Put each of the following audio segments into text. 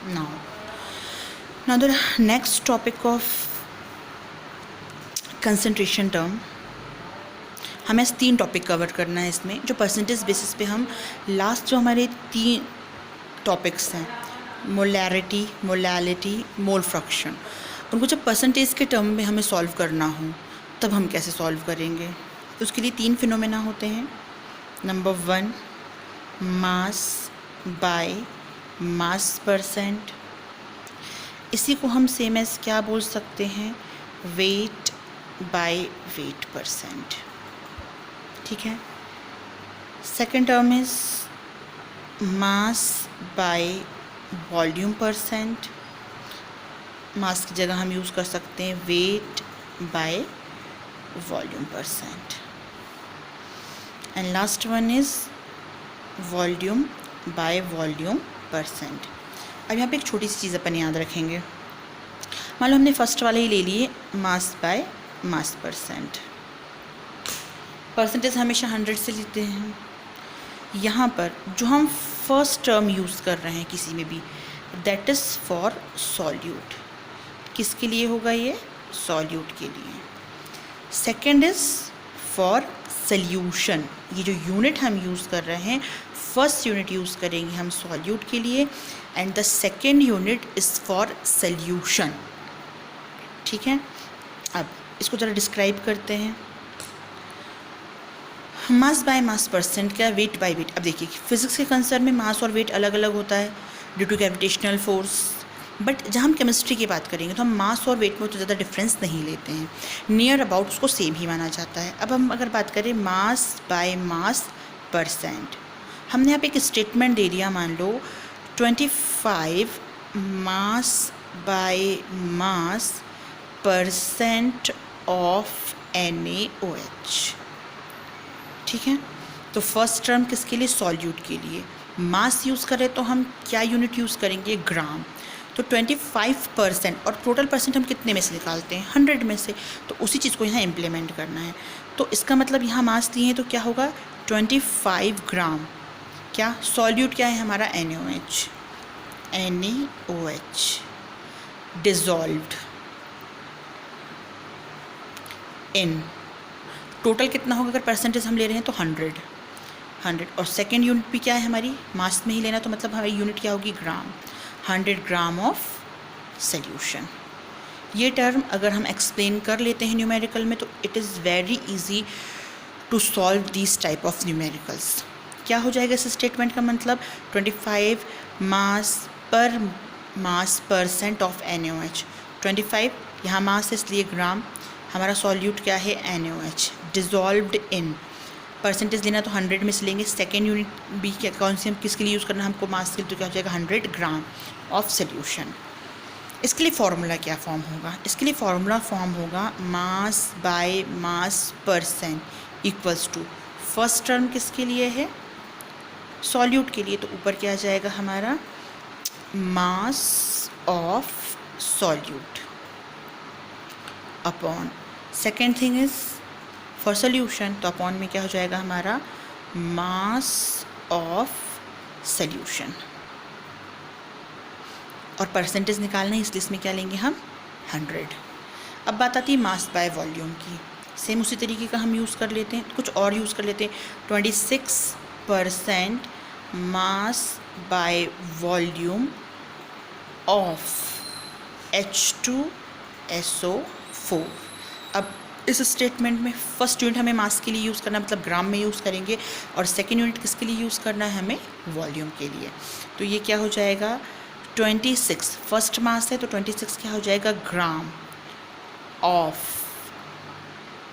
Now the next topic of concentration term, हमें 3 topic cover करना है इसमें, जो परसेंटेज बेसिस पे हम लास्ट जो हमारे 3 टॉपिक्स हैं, मोलैरिटी, मोलैलिटी, मोल फ्रैक्शन, उनको जब परसेंटेज के टर्म में हमें सॉल्व करना हो तब हम कैसे सॉल्व करेंगे। तो उसके लिए 3 फिनोमेना होते हैं। Number 1 mass by mass percent, इसी को हम सेम एज क्या बोल सकते हैं, वेट बाय वेट परसेंट। ठीक है। Second term is mass by volume percent, mass की जगह हम यूज़ कर सकते हैं weight by volume percent. And last one is volume by volume percent. अब यहाँ पे एक छोटी सी चीज़ अपन याद रखेंगे। मान लो हमने फर्स्ट वाले ही ले लिए, मास बाय मास परसेंट। परसेंटेज हमेशा 100 से लेते हैं। यहाँ पर जो हम फर्स्ट टर्म यूज़ कर रहे हैं किसी में भी, दैट इज़ फॉर सॉल्यूट। किसके लिए होगा ये? सॉल्यूट के लिए। Second is for solution. ये जो यूनिट हम यूज़ कर रहे हैं, फर्स्ट यूनिट यूज़ करेंगे हम सॉल्यूट के लिए, and the second unit is for solution. ठीक है। अब इसको ज़रा डिस्क्राइब करते हैं। मास बाय मास परसेंट क्या, वेट बाय वेट। अब देखिए फिजिक्स के कंसर्न में मास और वेट अलग अलग होता है due to gravitational force, but जब हम केमिस्ट्री की बात करेंगे तो हम मास और वेट में तो ज़्यादा डिफरेंस नहीं लेते हैं, नियर अबाउट उसको सेम ही माना जाता है। अब हम अगर बात करें मास बाय मास परसेंट, हमने यहाँ पे एक स्टेटमेंट दे दिया, मान लो 25 मास by mass percent of NaOH। ठीक है। तो फर्स्ट टर्म किसके लिए? सॉल्यूट के लिए। मास यूज़ करें तो हम क्या यूनिट यूज़ करेंगे? ग्राम। तो 25% और टोटल परसेंट हम कितने में से निकालते हैं? 100 में से। तो उसी चीज़ को यहाँ इम्प्लीमेंट करना है। तो इसका मतलब यहाँ मास दिए हैं तो क्या होगा? 25 ग्राम। क्या सॉल्यूट क्या है हमारा? NaOH। NaOH डिज़ोल्व्ड इन, टोटल कितना होगा अगर परसेंटेज हम ले रहे हैं तो 100। और सेकेंड यूनिट भी क्या है हमारी? मास में ही लेना, तो मतलब हमारी यूनिट क्या होगी? ग्राम। 100 gram of solution. ये टर्म अगर हम एक्सप्लेन कर लेते हैं न्यूमेरिकल में तो it is very easy to solve this type of numericals. क्या हो जाएगा इस स्टेटमेंट का मतलब? 25 मास पर मास परसेंट ऑफ NaOH। 25 यहाँ मास है इसलिए ग्राम, हमारा सॉल्यूट क्या है? NaOH डिज़ोल्व्ड इन। परसेंटेज लेना तो 100 में से लेंगे। सेकेंड यूनिट भी क्या, कौन सी हम किसके लिए यूज़ करना हमको? मास के लिए। तो क्या हो जाएगा? 100 ग्राम ऑफ सॉल्यूशन। इसके लिए फॉर्मूला क्या फॉर्म होगा? इसके लिए फॉर्मूला फॉर्म होगा mass by mass percent equals to, first term किसके लिए है? सॉल्यूट के लिए। तो ऊपर क्या आ जाएगा हमारा? Mass of solute upon, second thing is for solution, तो अपॉन में क्या हो जाएगा हमारा? Mass of solution. और परसेंटेज निकालना है इसलिए इसमें क्या लेंगे हम? 100। अब बात आती है मास बाय वॉल्यूम की। सेम उसी तरीके का हम यूज़ कर लेते हैं, कुछ और यूज़ कर लेते हैं। 26% मास बाय वॉल्यूम ऑफ H2SO4। अब इस स्टेटमेंट में फर्स्ट यूनिट हमें मास के लिए यूज़ करना, मतलब ग्राम में यूज़ करेंगे, और सेकेंड यूनिट किसके लिए यूज़ करना है? हमें वॉल्यूम के लिए। तो ये क्या हो जाएगा? 26 फर्स्ट मास है तो 26 क्या हो जाएगा? ग्राम ऑफ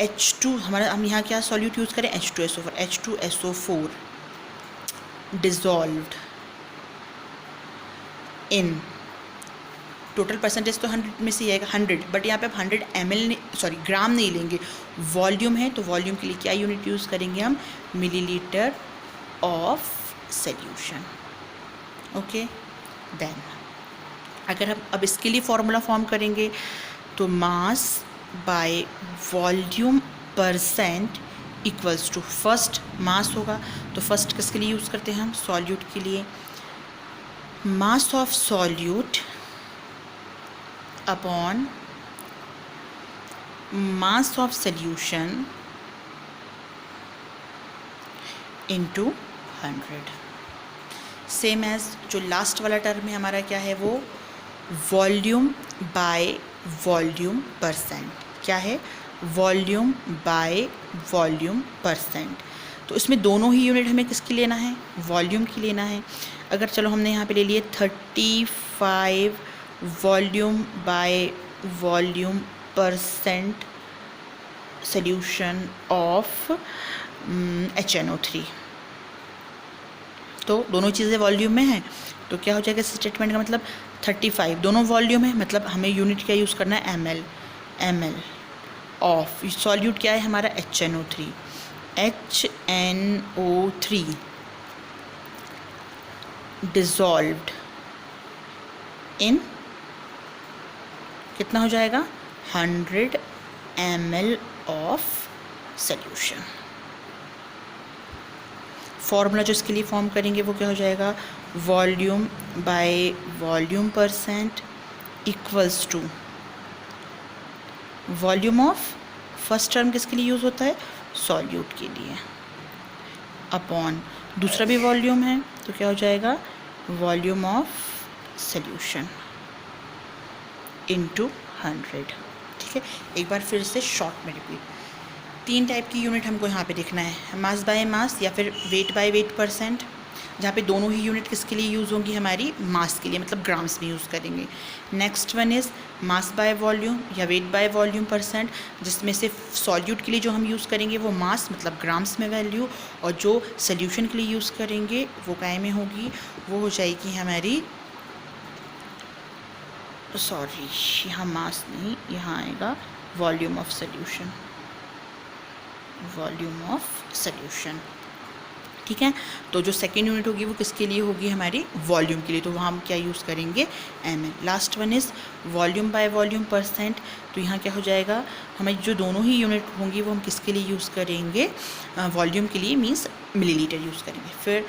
H2, हमारा हम यहाँ क्या सॉल्यूट यूज़ करें? H2SO4। H2SO4 डिज़ोल्व्ड इन, टोटल परसेंटेज तो 100 में से ही आएगा 100, बट यहाँ पे आप 100 ml ग्राम नहीं लेंगे, वॉल्यूम है तो वॉल्यूम के लिए क्या यूनिट यूज़ करेंगे हम? Millilitre of solution. Okay. Then अगर हम अब इसके लिए फॉर्मूला फॉर्म करेंगे तो mass by volume percent equals to, first mass होगा तो फर्स्ट किसके लिए यूज़ करते हैं हम? सॉल्यूट के लिए। mass of solute upon mass of solution into 100. Same as जो लास्ट वाला टर्म है हमारा क्या है, वो वॉल्यूम बाय वॉल्यूम परसेंट. क्या है? Volume by volume percent. तो इसमें दोनों ही यूनिट हमें किसकी लेना है? वॉल्यूम की लेना है. अगर चलो हमने यहाँ पे ले लिए 35 volume by volume percent solution of HNO3. तो दोनों चीज़ें वॉल्यूम में हैं, तो क्या हो जाएगा स्टेटमेंट का मतलब 35 दोनों वॉल्यूम है, मतलब हमें यूनिट क्या यूज़ करना है? ml ऑफ सॉल्यूट क्या है हमारा? HNO3 डिजॉल्व्ड इन कितना हो जाएगा? 100 ml ऑफ सॉल्यूशन. फॉर्मूला जो इसके लिए फॉर्म करेंगे वो क्या हो जाएगा? Volume by volume percent equals to volume of, first term किसके लिए यूज़ होता है? सॉल्यूट के लिए, अपॉन दूसरा भी वॉल्यूम है तो क्या हो जाएगा? Volume of solution into 100. ठीक है, एक बार फिर से शॉर्ट में रिपीट. 3 टाइप की यूनिट हमको यहाँ पे देखना है, मास बाय मास या फिर वेट बाय वेट परसेंट, जहाँ पे दोनों ही यूनिट किसके लिए यूज़ होंगी? हमारी मास के लिए, मतलब ग्राम्स में यूज़ करेंगे. Next one is mass by volume या वेट बाय वॉल्यूम परसेंट, जिसमें से सॉल्यूट के लिए जो हम यूज़ करेंगे वो मास मतलब ग्राम्स में वैल्यू, और जो सोल्यूशन के लिए यूज़ करेंगे वो काय में होगी? वो हो जाएगी हमारी, सॉरी यहाँ मास नहीं, यहाँ आएगा volume of solution. Volume of solution. ठीक है, तो जो सेकेंड यूनिट होगी वो किसके लिए होगी? हमारी वॉल्यूम के लिए, तो वहाँ हम क्या यूज़ करेंगे? ml. Last one is volume by volume percent, तो यहाँ क्या हो जाएगा? हमारी जो दोनों ही यूनिट होंगी वो हम किसके लिए यूज़ करेंगे? वॉल्यूम के लिए, मीन्स मिलीलीटर यूज़ करेंगे. फिर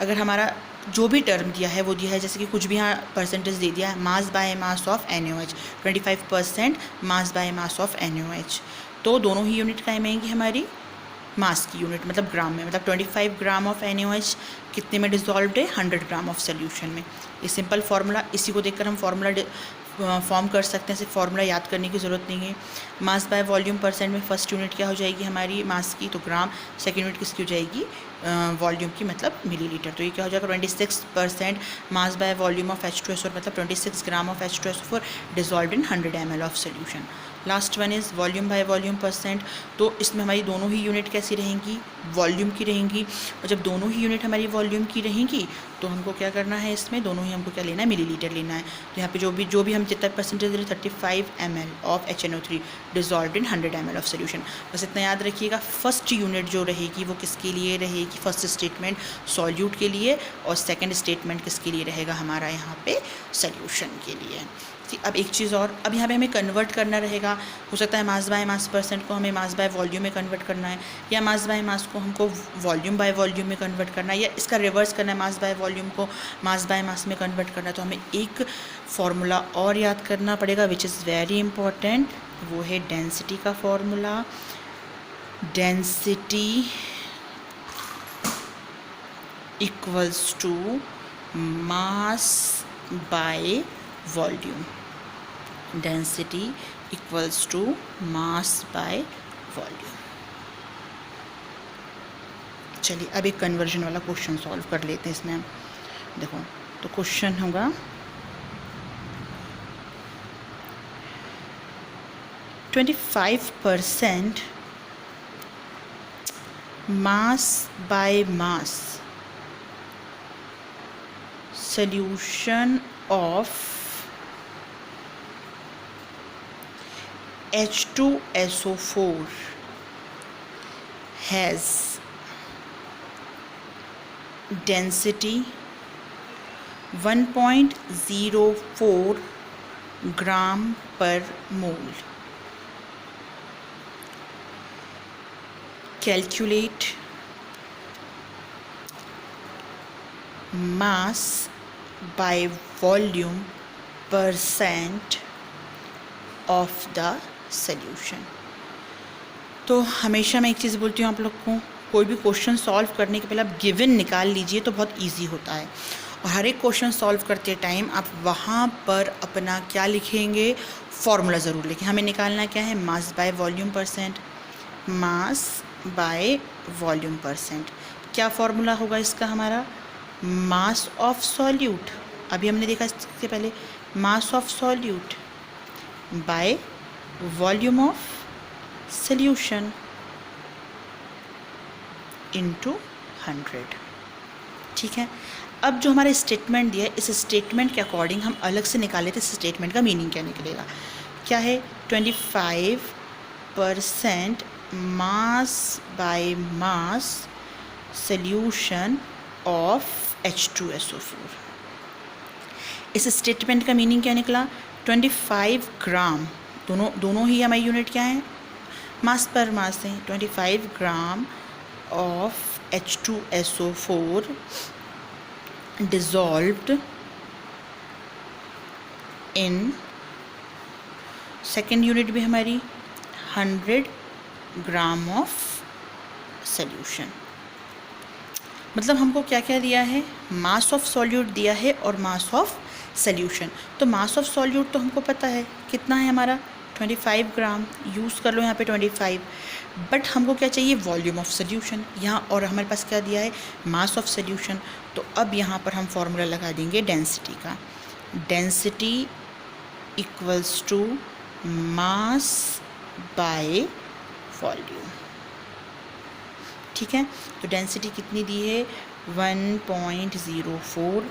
अगर हमारा जो भी टर्म दिया है वो दिया है, जैसे कि कुछ भी यहाँ परसेंटेज दे दिया है, मास by mass of NaOH 25% mass by mass of NaOH, तो दोनों ही यूनिट काय में आएंगी? हमारी मास की यूनिट, मतलब ग्राम में, मतलब 25 ग्राम ऑफ NaOH कितने में डिजॉल्व्ड है? 100 ग्राम ऑफ सोल्यूशन में. ये सिंपल फार्मूला, इसी को देखकर हम फार्मूला फॉर्म कर सकते हैं, सिर्फ फार्मूला याद करने की ज़रूरत नहीं है. मास बाय वॉल्यूम परसेंट में फर्स्ट यूनिट क्या हो जाएगी? हमारी मास की, तो ग्राम. सेकेंड यूनिट किसकी हो जाएगी? वॉल्यूम की, मतलब मिलीलीटर. तो ये क्या हो जाएगा? 26% मास बाय वॉल्यूम ऑफ H2SO4, मतलब 26 gram of H2SO4 dissolved in 100 ml of solution. Last one is volume by volume percent, तो इसमें हमारी दोनों ही यूनिट कैसी रहेंगी? वॉल्यूम की रहेंगी. और जब दोनों ही यूनिट हमारी वॉल्यूम की रहेंगी तो हमको क्या करना है? इसमें दोनों ही हमको क्या लेना है? मिलीलीटर लेना है. तो यहाँ पे जो भी हम जितना परसेंटेज दे रहे 35 ml of HNO3 dissolved in 100 ml of solution. बस इतना याद रखिएगा, फर्स्ट यूनिट जो रहेगी वो किसके लिए रहेगी? फर्स्ट स्टेटमेंट सॉल्यूट के लिए, और सेकेंड स्टेटमेंट किसके लिए रहेगा? हमारा यहाँ पे सोल्यूशन के लिए. अब एक चीज़ और, अब यहाँ पे हमें कन्वर्ट करना रहेगा. हो सकता है मास बाय मास परसेंट को हमें मास बाय वॉल्यूम में कन्वर्ट करना है, या मास बाय मास को हमको वॉल्यूम बाय वॉल्यूम में कन्वर्ट करना है, या इसका रिवर्स करना है, मास बाय वॉल्यूम को मास बाय मास में कन्वर्ट करना है. तो हमें एक फार्मूला और याद करना पड़ेगा विच इज़ वेरी इंपॉर्टेंट, वो है डेंसिटी का formula. Density equals to mass by volume. Density equals to mass by volume. चलिए अब एक कन्वर्जन वाला क्वेश्चन सॉल्व कर लेते हैं. इसमें देखो, तो क्वेश्चन होगा 25% mass by mass solution of H2SO4 has density 1.04 gram per mole. Calculate mass bye volume percent of the solution. तो हमेशा मैं एक चीज़ बोलती हूँ आप लोग को, कोई भी क्वेश्चन सॉल्व करने के पहले आप गिवन निकाल लीजिए तो बहुत इजी होता है। और हर एक क्वेश्चन सॉल्व करते टाइम आप वहाँ पर अपना क्या लिखेंगे, फॉर्मूला ज़रूर लिखें। हमें निकालना क्या है, मास by volume percent, mass by volume percent. क्या फॉर्मूला होगा इसका हमारा, मास ऑफ सॉल्यूट, अभी हमने देखा इसके पहले, mass of solute by volume of solution into 100। ठीक है, अब जो हमारा स्टेटमेंट दिया है, इस स्टेटमेंट के अकॉर्डिंग हम अलग से निकाले थे इस स्टेटमेंट का मीनिंग क्या निकलेगा। क्या है, 25% मास by mass solution of H2SO4। इस स्टेटमेंट का मीनिंग क्या निकला, 25 ग्राम, दोनों ही हमारी यूनिट क्या है, मास पर मास है, 25 gram of H2SO4 dissolved in, second unit भी हमारी 100 ग्राम ऑफ सॉल्यूशन। मतलब हमको क्या क्या दिया है, मास ऑफ सॉल्यूट दिया है और मास ऑफ सॉल्यूशन। तो मास ऑफ सॉल्यूट तो हमको पता है कितना है हमारा, 25 ग्राम, यूज़ कर लो यहाँ पे 25। बट हमको क्या चाहिए, वॉल्यूम ऑफ सॉल्यूशन यहाँ, और हमारे पास क्या दिया है, मास ऑफ सॉल्यूशन। तो अब यहाँ पर हम फॉर्मूला लगा देंगे डेंसिटी का, density equals to mass by volume. ठीक है, तो डेंसिटी कितनी दी है, 1.04।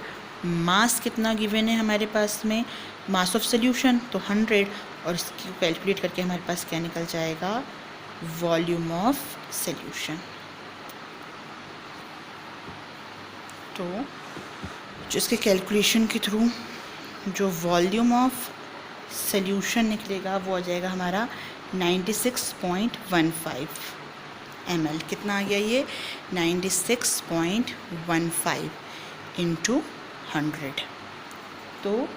मास कितना गिवन है हमारे पास में, मास ऑफ सॉल्यूशन तो 100, और इसको कैलकुलेट करके हमारे पास क्या निकल जाएगा, वॉल्यूम ऑफ सॉल्यूशन। तो जो इसके कैलकुलेशन के थ्रू जो वॉल्यूम ऑफ सॉल्यूशन निकलेगा वो आ जाएगा हमारा 96.15 ml। कितना आ गया ये, 96.15 इंटू 100। तो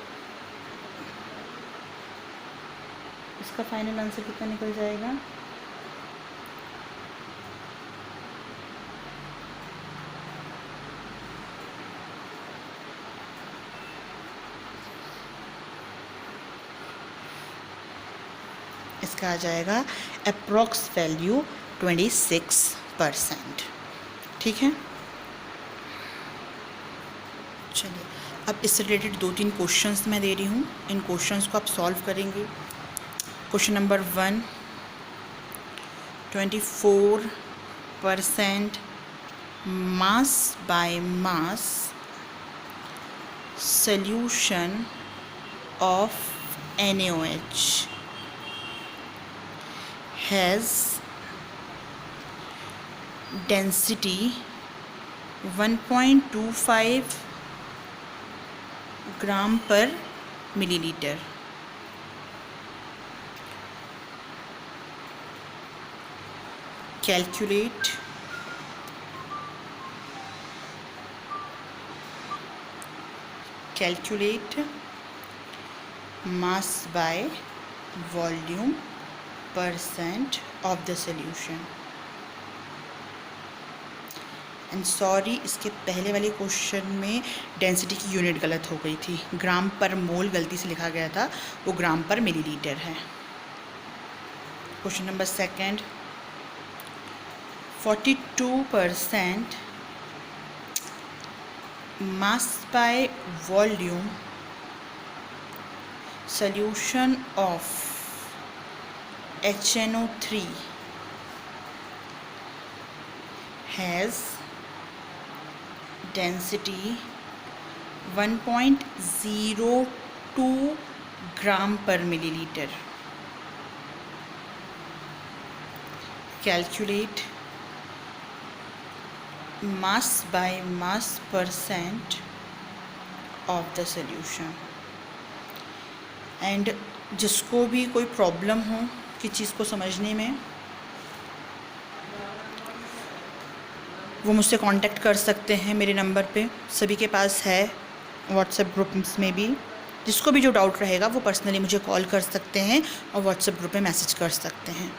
इसका फाइनल आंसर कितना निकल जाएगा, इसका आ जाएगा अप्रॉक्स वैल्यू 26%। ठीक है, चलिए अब इससे रिलेटेड 2-3 क्वेश्चंस मैं दे रही हूँ, इन क्वेश्चंस को आप सॉल्व करेंगे। Question number 1, 24% mass by mass solution of NaOH has density 1.25 ग्राम पर millilitre. Calculate mass by volume % of the solution। And sorry, इसके पहले वाले क्वेश्चन में डेंसिटी की यूनिट गलत हो गई थी, ग्राम पर मोल गलती से लिखा गया था, वो ग्राम पर मिलीलीटर है। Question number 2, 42% mass by volume solution of HNO3 has density 1.02 ग्राम पर millilitre. Calculate mass by mass % of the solution. And जिसको भी कोई प्रॉब्लम हो किसी चीज़ को समझने में, वो मुझसे कांटेक्ट कर सकते हैं मेरे नंबर पे, सभी के पास है व्हाट्सएप ग्रुप्स में भी। जिसको भी जो डाउट रहेगा वो पर्सनली मुझे कॉल कर सकते हैं और व्हाट्सएप ग्रुप में मैसेज कर सकते हैं।